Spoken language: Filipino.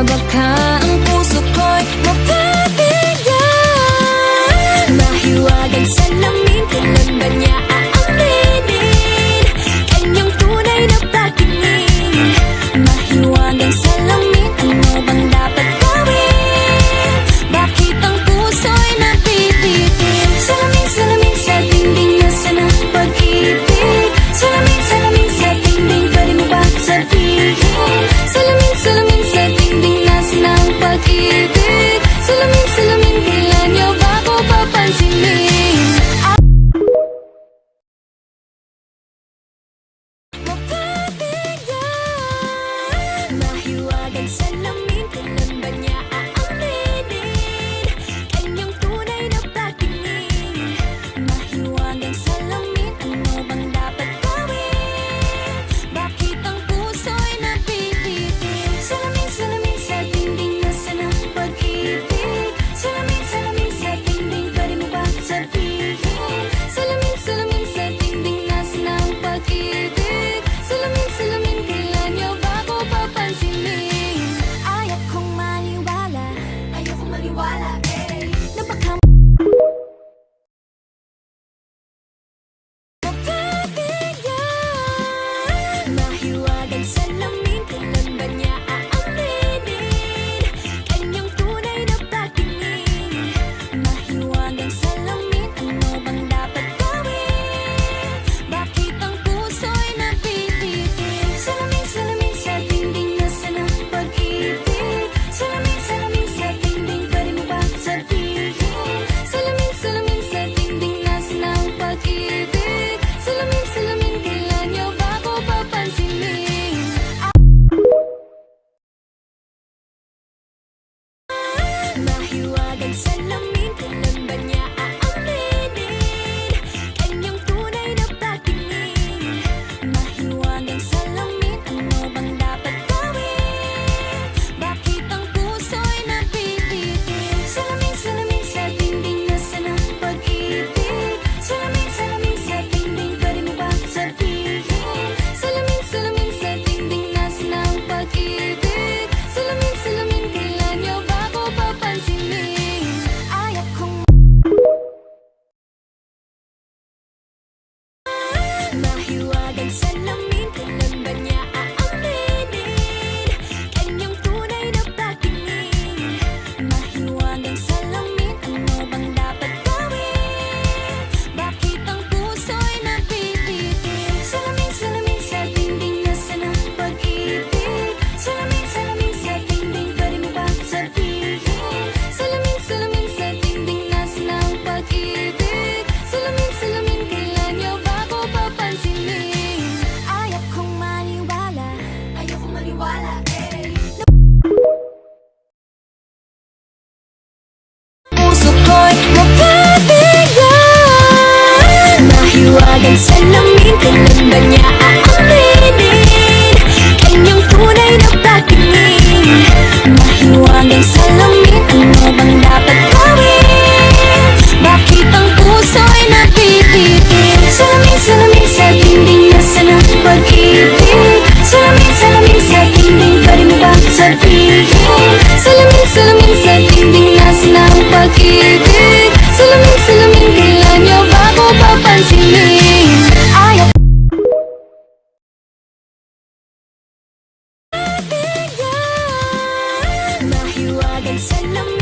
baka ang puso ko'y mapabigyan. Mahiwagang salamin, kailan ba niya aaminin kanyang tunay na pagtingin? Mahiwagang salamin, ano bang dapat gawin? Bakit ang puso'y napipitin? Salamin, salamin sa dingding, nasaan ang pag-ibig? Salamin, salamin sa dingding, pwede mo ba sabihin? Salamin, salamin sa dingding, nasaan ang pag-ibig? Salamin, salamin, kailan niyo ba ako papansinin? Mapabigyan. Mahiwagang salamin, kailan ba niya aaminin kanyang tunay na pagtingin? Mahiwagang salamin, ano bang dapat gawin? Bakit ang puso'y napipitin? Salamin, salamin sa dingding, nasaan ang pag-ibig? Salamin, salamin sa dingding, pwede mo ba sabihin? Salamin, salamin sa dingding, nasaan ang pag-ibig? Salamin, salamin, kailan niyo ba ako papansinin? Ayokong maniwala, na baka mapabigyan. Mahiwagang salamin, kailan ba niya aaminin kanyang tunay na pagtingin? Mahiwagang salamin, ano bang dapat gawin? Bakit ang puso'y napipitin? Salamin, salamin sa dingding, nasaan ang pag-ibig? Salamin, salamin sa dingding, pwede mo ba sabihin? Salamin, salamin sa dingding, nasaan ang pag-ibig? Salamin, salamin, kailan niyo ba ako papansinin? Mahiwagang salamin, kailan ba niya aaminin kanyang tunay na pagtingin? Mahiwagang salamin, ano bang dapat gawin? Bakit ang puso'y napipitin? Salamin, salamin sa dingding, nasaan ang pag-ibig? Salamin, salamin sa dingding, pwede mo ba sabihin? Salamin, salamin sa dingding, nasaan ang pag-ibig? Salamin, salamin, kailan niyo ba ako papansinin? Ayokong mahiwagang salamin, kailan ba niya aaminin kanyang tunay na pagtingin? Mahiwagang salamin, ano bang dapat gawin? Bakit ang puso'y napipitin? Salamin, salamin sa dingding, nasaan ang pag-ibig? Salamin, salamin sa dingding, pwede mo ba sabihin? Salamin, salamin sa dingding, nasaan ang pag-ibig? Salamin, salamin, kailan niyo ba ako papansinin? Ayokong maniwala, puso ko'y mapabigyan. Mahiwagang salamin, kailan ba niya aaminin kanyang tunay na pagtingin? Mahiwagang salamin, ano bang dapat gawin? Bakit ang puso'y napipitin? Salamin, salamin sa dingding, nasaan ang pag-ibig? Salamin, salamin sa dingding, pwede mo ba sabihin? Salamin, salamin sa dingding, nasaan ang pag-ibig? Salamin, salamin, kailan niyo ba ako papansinin? Ayaw mahiwagang salamin,